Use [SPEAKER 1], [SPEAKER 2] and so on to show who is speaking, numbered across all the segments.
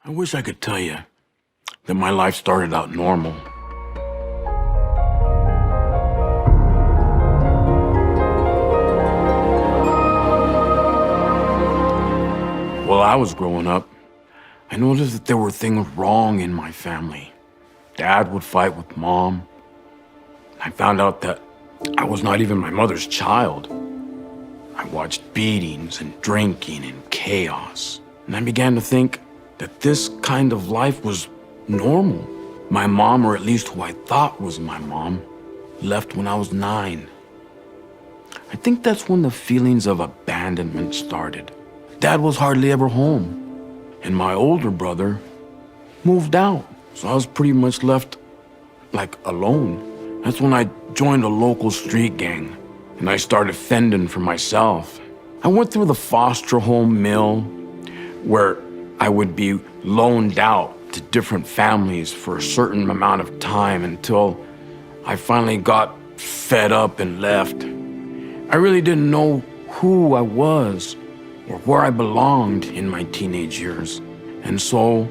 [SPEAKER 1] I wish I could tell you that my life started out normal. While I was growing up, I noticed that there were things wrong in my family. Dad would fight with Mom. I found out that I was not even my mother's child. I watched beatings and drinking and chaos. And I began to think that this kind of life was normal. My mom, or at least who I thought was my mom, left when I was 9. I think that's when the feelings of abandonment started. Dad was hardly ever home, and my older brother moved out. So I was pretty much left like alone. That's when I joined a local street gang, and I started fending for myself. I went through the foster home mill where I would be loaned out to different families for a certain amount of time until I finally got fed up and left. I really didn't know who I was or where I belonged in my teenage years. And so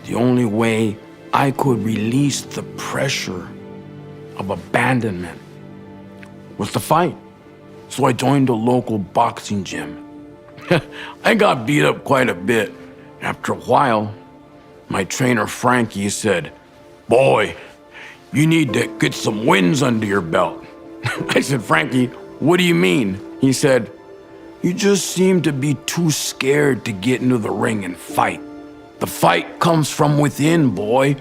[SPEAKER 1] the only way I could release the pressure of abandonment was to fight. So I joined a local boxing gym. I got beat up quite a bit. After a while, my trainer Frankie said, "Boy, you need to get some wins under your belt." I said, "Frankie, what do you mean?" He said, "You just seem to be too scared to get into the ring and fight. The fight comes from within, boy."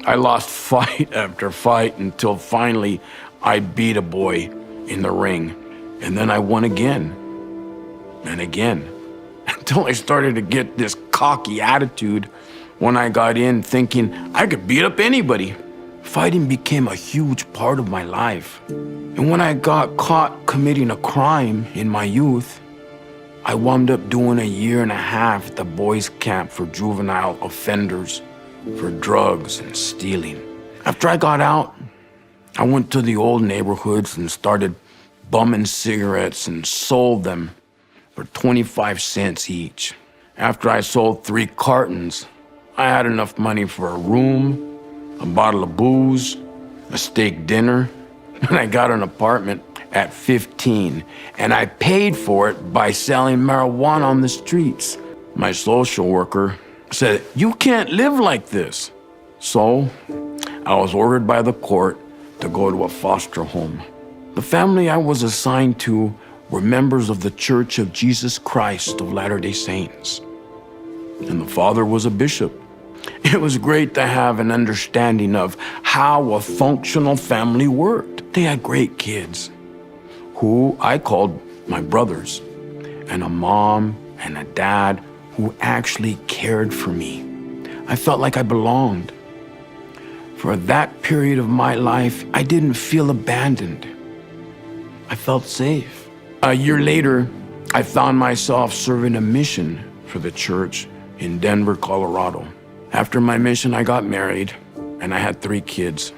[SPEAKER 1] I lost fight after fight until finally I beat a boy in the ring. And then I won again and again until I started to get this cocky attitude when I got in thinking I could beat up anybody. Fighting became a huge part of my life. And when I got caught committing a crime in my youth, I wound up doing 1.5 years at the boys' camp for juvenile offenders for drugs and stealing. After I got out, I went to the old neighborhoods and started bumming cigarettes and sold them for 25 cents each. After I sold 3 cartons, I had enough money for a room, a bottle of booze, a steak dinner, and I got an apartment at 15, and I paid for it by selling marijuana on the streets. My social worker said, "You can't live like this." So I was ordered by the court to go to a foster home. The family I was assigned to were members of the Church of Jesus Christ of Latter-day Saints, and the father was a bishop. It was great to have an understanding of how a functional family worked. They had great kids, who I called my brothers, and a mom and a dad who actually cared for me. I felt like I belonged. For that period of my life, I didn't feel abandoned. I felt safe. 1 year later, I found myself serving a mission for the church in Denver, Colorado. After my mission, I got married, and I had 3 kids.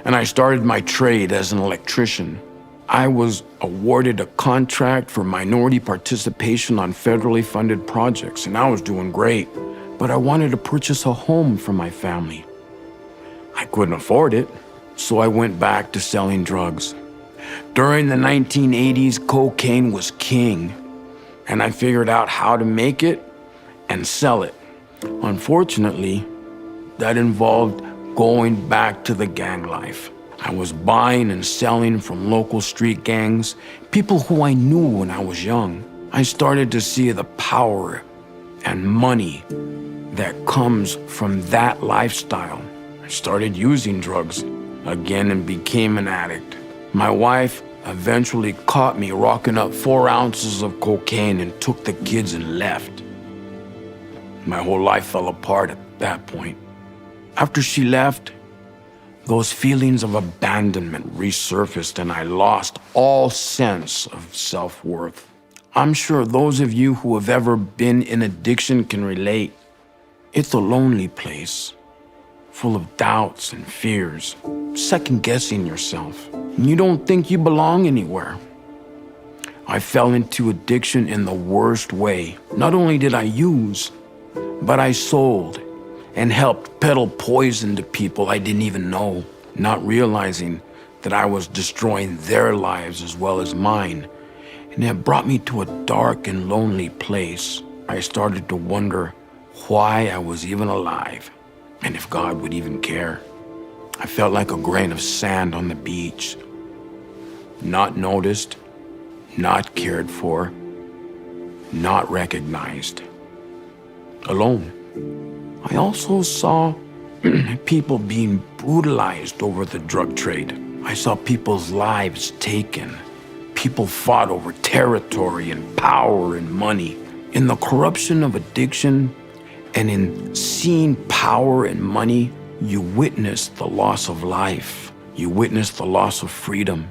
[SPEAKER 1] And I started my trade as an electrician. I was awarded a contract for minority participation on federally funded projects, and I was doing great. But I wanted to purchase a home for my family. I couldn't afford it, so I went back to selling drugs. During the 1980s, cocaine was king, and I figured out how to make it and sell it. Unfortunately, that involved going back to the gang life. I was buying and selling from local street gangs, people who I knew when I was young. I started to see the power and money that comes from that lifestyle. I started using drugs again and became an addict. My wife eventually caught me rocking up 4 ounces of cocaine and took the kids and left. My whole life fell apart at that point. After she left, those feelings of abandonment resurfaced and I lost all sense of self-worth. I'm sure those of you who have ever been in addiction can relate. It's a lonely place, full of doubts and fears, second-guessing yourself, and you don't think you belong anywhere. I fell into addiction in the worst way. Not only did I use, But I sold and helped peddle poison to people I didn't even know, not realizing that I was destroying their lives as well as mine. And it brought me to a dark and lonely place. I started to wonder why I was even alive and if God would even care. I felt like a grain of sand on the beach, not noticed, not cared for, not recognized, alone. I also saw people being brutalized over the drug trade. I saw people's lives taken. People fought over territory and power and money. In the corruption of addiction and in seeing power and money, you witness the loss of life. You witness the loss of freedom.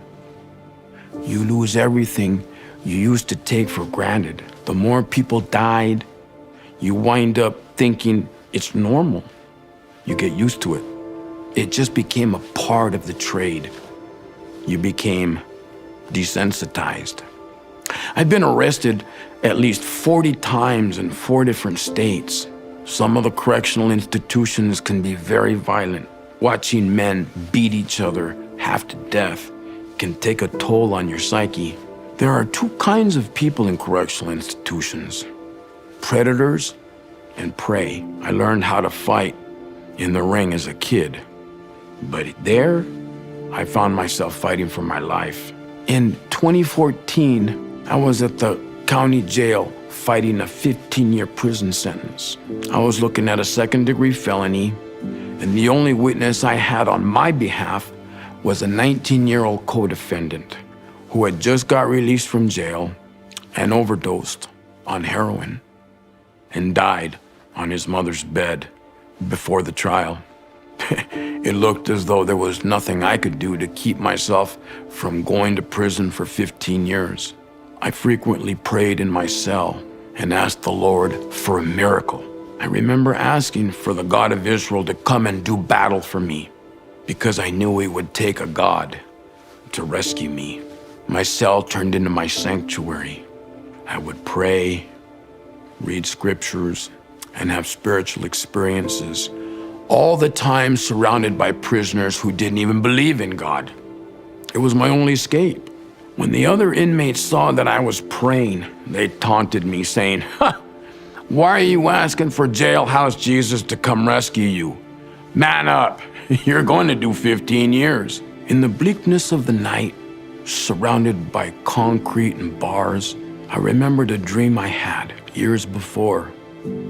[SPEAKER 1] You lose everything you used to take for granted. The more people died, you wind up thinking it's normal. You get used to it. It just became a part of the trade. You became desensitized. I've been arrested at least 40 times in 4 different states. Some of the correctional institutions can be very violent. Watching men beat each other half to death can take a toll on your psyche. There are 2 kinds of people in correctional institutions: predators and prey. I learned how to fight in the ring as a kid, but there I found myself fighting for my life. In 2014, I was at the county jail fighting a 15-year prison sentence. I was looking at a 2nd-degree felony, and the only witness I had on my behalf was a 19-year-old co-defendant who had just got released from jail and overdosed on heroin and died on his mother's bed before the trial. It looked as though there was nothing I could do to keep myself from going to prison for 15 years. I frequently prayed in my cell and asked the Lord for a miracle. I remember asking for the God of Israel to come and do battle for me because I knew it would take a God to rescue me. My cell turned into my sanctuary. I would pray, read scriptures, and have spiritual experiences, all the time surrounded by prisoners who didn't even believe in God. It was my only escape. When the other inmates saw that I was praying, they taunted me, saying, "Why are you asking for jailhouse Jesus to come rescue you? Man up, you're going to do 15 years. In the bleakness of the night, surrounded by concrete and bars, I remembered a dream I had years before.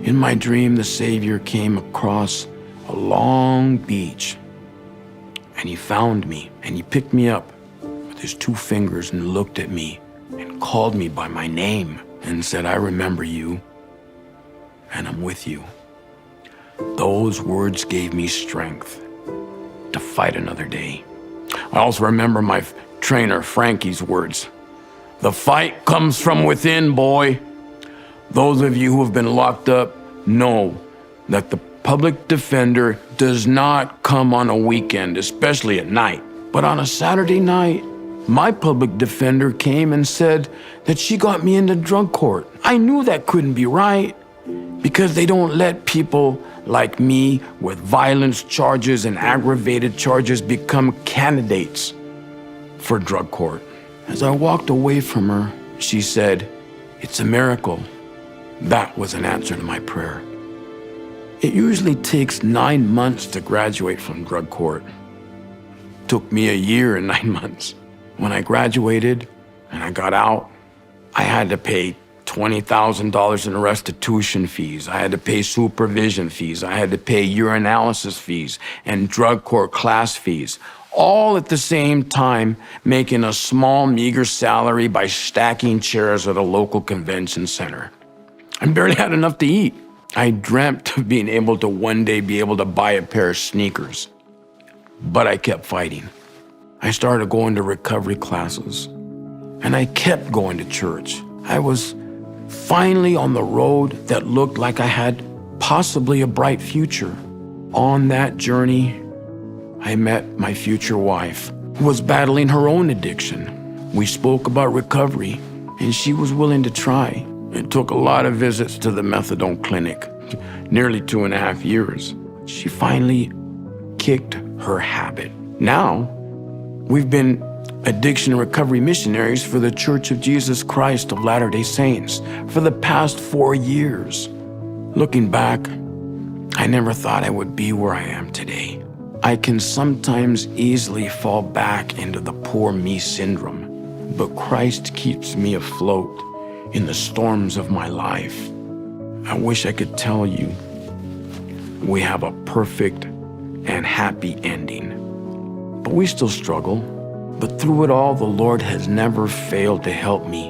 [SPEAKER 1] In my dream, the Savior came across a long beach, and he found me, and he picked me up with his 2 fingers and looked at me and called me by my name and said, "I remember you, and I'm with you." Those words gave me strength to fight another day. I also remember my trainer Frankie's words, "The fight comes from within, boy." Those of you who have been locked up know that the public defender does not come on a weekend, especially at night. But on a Saturday night, my public defender came and said that she got me into drug court. I knew that couldn't be right because they don't let people like me with violence charges and aggravated charges become candidates for drug court. As I walked away from her, she said, "It's a miracle." That was an answer to my prayer. It usually takes 9 months to graduate from drug court. It took me a year and 9 months. When I graduated and I got out, I had to pay $20,000 in restitution fees. I had to pay supervision fees. I had to pay urinalysis fees and drug court class fees, all at the same time making a small, meager salary by stacking chairs at a local convention center. I barely had enough to eat. I dreamt of being able to one day be able to buy a pair of sneakers, but I kept fighting. I started going to recovery classes, and I kept going to church. I was finally on the road that looked like I had possibly a bright future. On that journey, I met my future wife, who was battling her own addiction. We spoke about recovery, and she was willing to try. It took a lot of visits to the methadone clinic nearly 2.5 years. She finally kicked her habit. Now, we've been addiction recovery missionaries for the Church of Jesus Christ of Latter-day Saints for the past 4 years. Looking back, I never thought I would be where I am today. I can sometimes easily fall back into the poor me syndrome, but Christ keeps me afloat in the storms of my life. I wish I could tell you we have a perfect and happy ending, but we still struggle. But through it all, the Lord has never failed to help me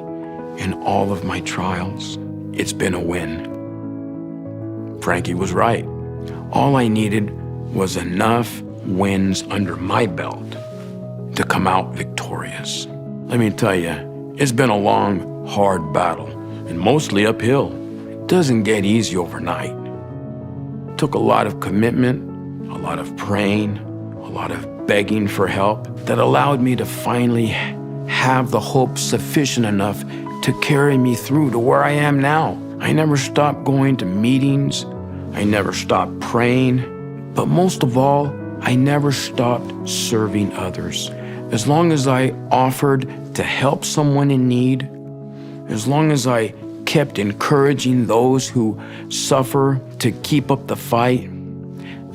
[SPEAKER 1] in all of my trials. It's been a win. Frankie was right. All I needed was enough wins under my belt to come out victorious. Let me tell you, it's been a long, hard battle, and mostly uphill. It doesn't get easy overnight. It took a lot of commitment, a lot of praying, a lot of begging for help that allowed me to finally have the hope sufficient enough to carry me through to where I am now. I never stopped going to meetings. I never stopped praying. But most of all, I never stopped serving others. As long as I offered to help someone in need, as long as I kept encouraging those who suffer to keep up the fight,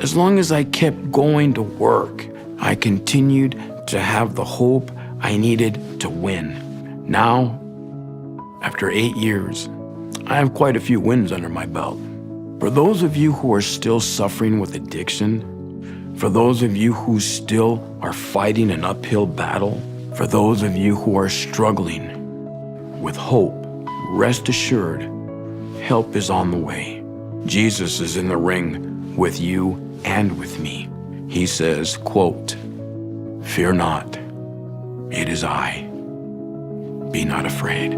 [SPEAKER 1] as long as I kept going to work, I continued to have the hope I needed to win. Now, after 8 years, I have quite a few wins under my belt. For those of you who are still suffering with addiction, for those of you who still are fighting an uphill battle, for those of you who are struggling with hope, rest assured, help is on the way. Jesus is in the ring with you and with me. He says, quote, "Fear not, it is I. Be not afraid."